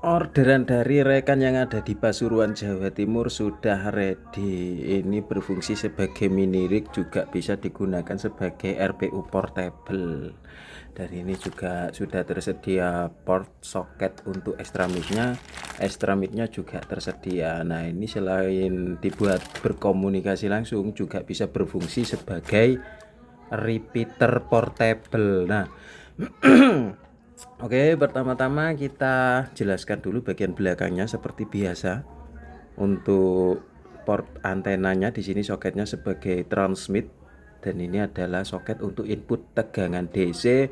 Orderan dari rekan yang ada di Pasuruan, Jawa Timur sudah ready. Ini berfungsi sebagai mini rig, juga bisa digunakan sebagai RPU portable. Dan ini juga sudah tersedia port soket untuk extra mic-nya. Extra mic-nya juga tersedia. Nah, ini selain dibuat berkomunikasi langsung, juga bisa berfungsi sebagai repeater portable. Nah, oke, pertama-tama kita jelaskan dulu bagian belakangnya seperti biasa. Untuk port antenanya di sini soketnya sebagai transmit, dan ini adalah soket untuk input tegangan DC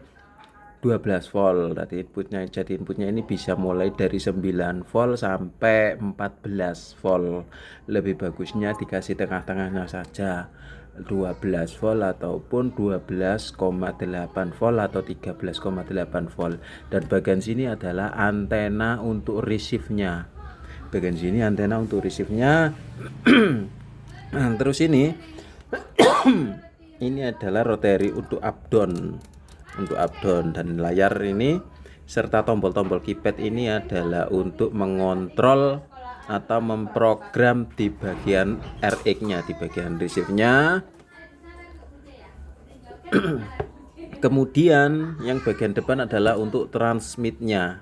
12 volt. Jadi inputnya ini bisa mulai dari 9 volt sampai 14 volt. Lebih bagusnya dikasih tengah-tengahnya saja, 12 volt ataupun 12,8 volt atau 13,8 volt. Dan bagian sini adalah antena untuk receive-nya. Bagian sini antena untuk receive-nya. Nah, terus ini adalah rotary untuk up down. Dan layar ini serta tombol-tombol keypad ini adalah untuk mengontrol atau memprogram di bagian RX-nya, di bagian receive-nya. Kemudian yang bagian depan adalah untuk transmitnya.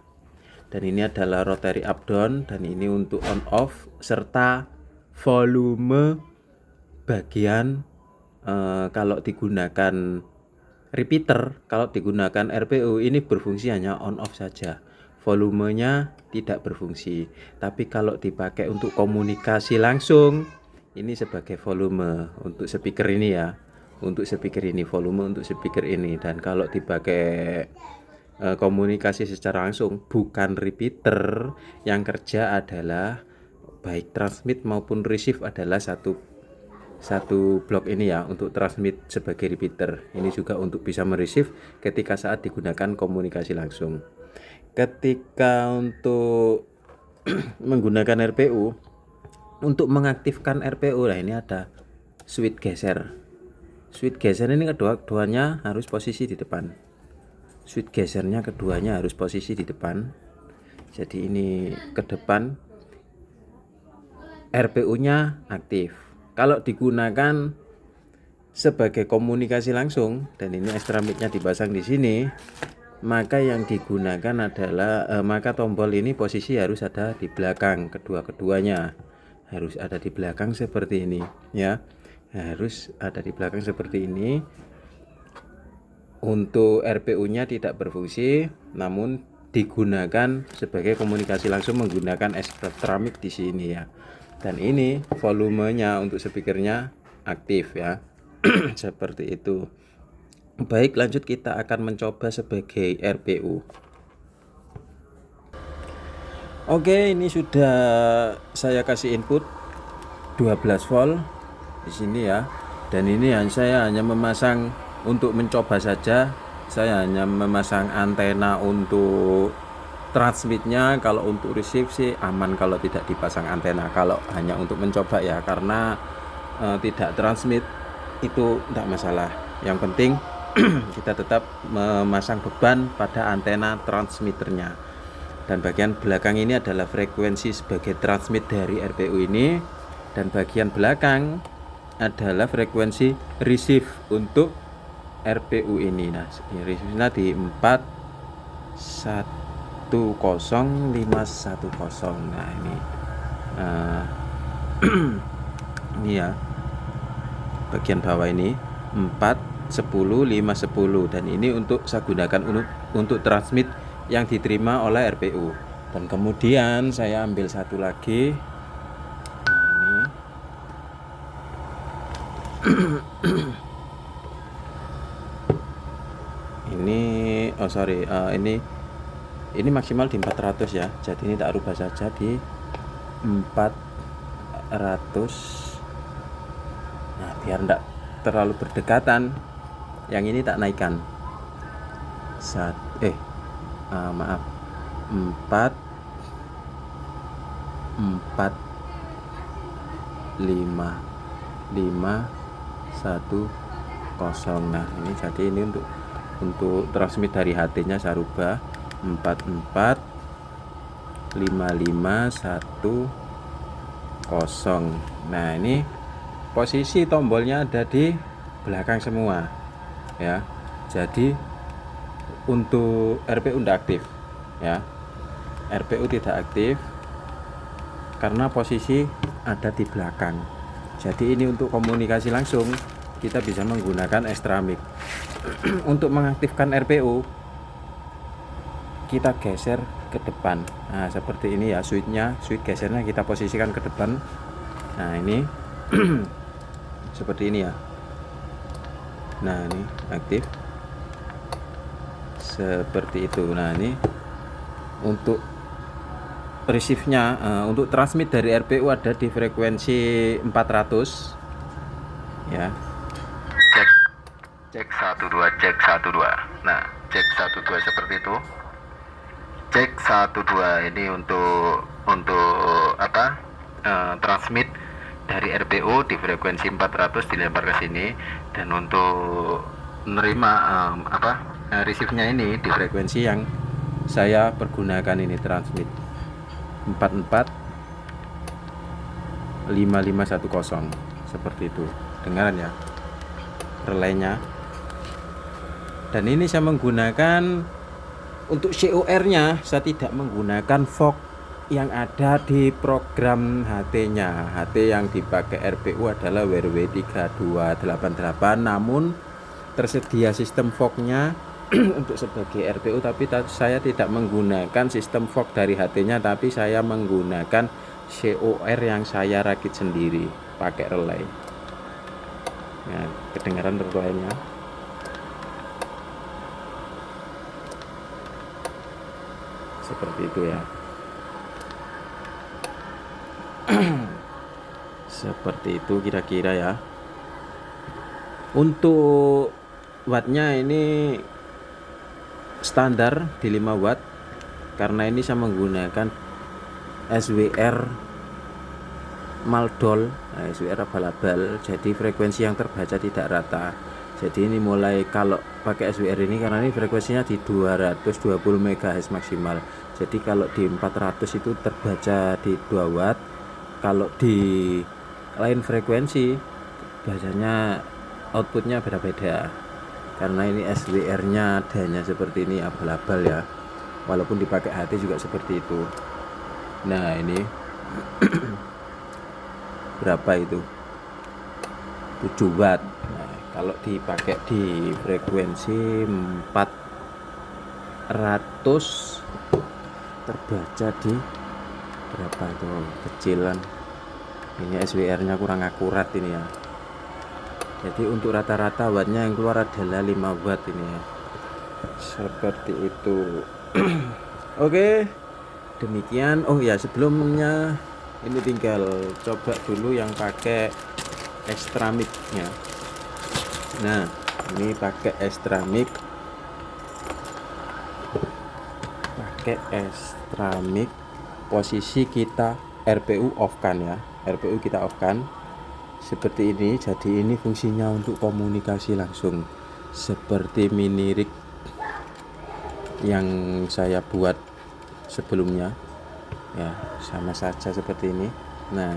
Dan ini adalah rotary up down, dan ini untuk on off serta volume bagian kalau digunakan repeater. Kalau digunakan RPU ini berfungsi hanya on off saja, volumenya tidak berfungsi. Tapi kalau dipakai untuk komunikasi langsung, ini sebagai volume untuk speaker ini ya, untuk speaker ini, volume untuk speaker ini. Dan kalau dipakai komunikasi secara langsung, bukan repeater, yang kerja adalah baik transmit maupun receive adalah satu blok ini ya, untuk transmit sebagai repeater. Ini juga untuk bisa mereceive ketika saat digunakan komunikasi langsung. Ketika untuk menggunakan RPU, untuk mengaktifkan RPU, nah ini ada switch geser. Switch geser ini keduanya harus posisi di depan. Switch gesernya keduanya harus posisi di depan. Jadi ini ke depan, RPU-nya aktif. Kalau digunakan sebagai komunikasi langsung, dan ini extra mic-nya dipasang di sini, maka yang digunakan adalah maka tombol ini posisi harus ada di belakang, keduanya harus ada di belakang seperti ini ya. Harus ada di belakang seperti ini. Untuk RPU-nya tidak berfungsi, namun digunakan sebagai komunikasi langsung menggunakan extra mic di sini ya. Dan ini volumenya untuk speakernya aktif ya. Seperti itu. Baik, lanjut kita akan mencoba sebagai RPU. Oke, ini sudah saya kasih input 12 volt di sini ya. Dan ini saya hanya memasang untuk mencoba saja. Saya hanya memasang antena untuk transmitnya. Kalau untuk receive sih aman kalau tidak dipasang antena. Kalau hanya untuk mencoba ya, karena tidak transmit itu tidak masalah. Yang penting kita tetap memasang beban pada antena transmitternya. Dan bagian belakang ini adalah frekuensi sebagai transmit dari RPU ini, dan bagian belakang adalah frekuensi receive untuk RPU ini. Nah, receive-nya di 410510. Nah, ini ini ya, bagian bawah ini 410510, dan ini untuk saya gunakan untuk transmit yang diterima oleh RPU. Dan kemudian saya ambil satu lagi. Nah, ini ini maksimal di 400 ya. Jadi ini tak rubah saja di 400. Nah, biar tidak terlalu berdekatan, yang ini tak naikkan. Maaf, 4 5 5 1 0. Nah, ini jadi ini untuk transmit dari HT-nya saya rubah 44 5510. Nah, ini posisi tombolnya ada di belakang semua ya. Jadi untuk RPU tidak aktif ya. RPU tidak aktif karena posisi ada di belakang. Jadi ini untuk komunikasi langsung kita bisa menggunakan extra mic. Untuk mengaktifkan RPU kita geser ke depan. Nah, seperti ini ya, switch gesernya kita posisikan ke depan. Nah, ini seperti ini ya. Nah, ini aktif seperti itu. Nah, ini untuk receive-nya, untuk transmit dari RPU ada di frekuensi 400 ya. Cek 12, cek 12. Nah, cek 12 seperti itu. Cek 12 ini untuk apa? Transmit dari RPU di frekuensi 400 dilempar ke sini, dan untuk menerima receive-nya ini di frekuensi yang saya pergunakan ini, transmit 445510 seperti itu. Dengaran ya relaynya. Dan ini saya menggunakan untuk COR-nya, saya tidak menggunakan fog yang ada di program HT-nya. HT yang dipakai RPU adalah WRW3288, namun tersedia sistem fog-nya untuk sebagai RPU, tapi saya tidak menggunakan sistem fog dari HT-nya, tapi saya menggunakan COR yang saya rakit sendiri pakai relay. Nah, kedengaran relaynya. Seperti itu ya. Seperti itu kira-kira ya. Untuk wattnya ini standar di 5 watt, karena ini saya menggunakan SWR Maldol, SWR abal-abal, jadi frekuensi yang terbaca tidak rata. Jadi ini mulai, kalau pakai SWR ini karena ini frekuensinya di 220 MHz maksimal, jadi kalau di 400 itu terbaca di 2 watt. Kalau di lain frekuensi biasanya outputnya beda-beda, karena ini SWR nya adanya seperti ini, abal-abal ya, walaupun dipakai HT juga seperti itu. Nah, ini berapa itu, 7 watt. Nah, kalau dipakai di frekuensi 400 terbaca di berapa itu, kecilan. Ini SWR nya kurang akurat ini ya. Jadi untuk rata-rata wattnya yang keluar adalah 5 watt ini ya. Seperti itu. Oke, demikian. Oh ya, sebelumnya ini tinggal coba dulu yang pakai extra mic-nya. Nah, ini pakai extra mic. Pakai extra mic, posisi kita RPU off kan ya. RPU kita off kan. Seperti ini. Jadi ini fungsinya untuk komunikasi langsung, seperti mini rig yang saya buat sebelumnya ya, sama saja seperti ini. Nah,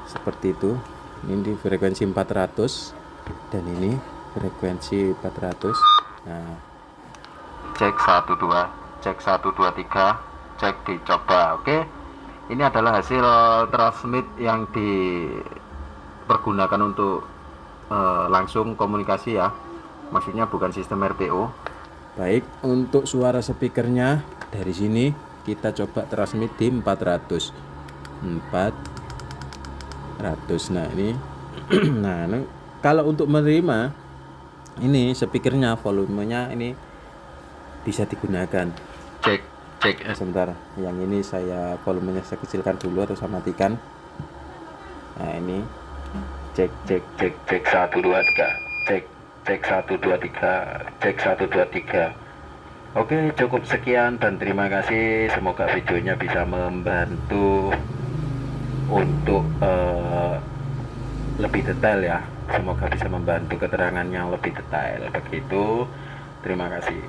seperti itu. Ini di frekuensi 400 dan ini frekuensi 400. Nah, cek 12, cek 123, cek dicoba. Oke, ini adalah hasil transmit yang dipergunakan untuk langsung komunikasi ya, maksudnya bukan sistem RPO. Baik, untuk suara speakernya dari sini kita coba transmit di 400. Nah, ini nah, kalau untuk menerima ini speakernya, volumenya ini bisa digunakan. Cek sebentar, yang ini saya volumenya saya kecilkan dulu atau saya matikan. Nah, ini cek 123, cek 123, cek 123. Oke, cukup sekian dan terima kasih. Semoga videonya bisa membantu untuk lebih detail ya. Semoga bisa membantu keterangan yang lebih detail. Begitu. Terima kasih.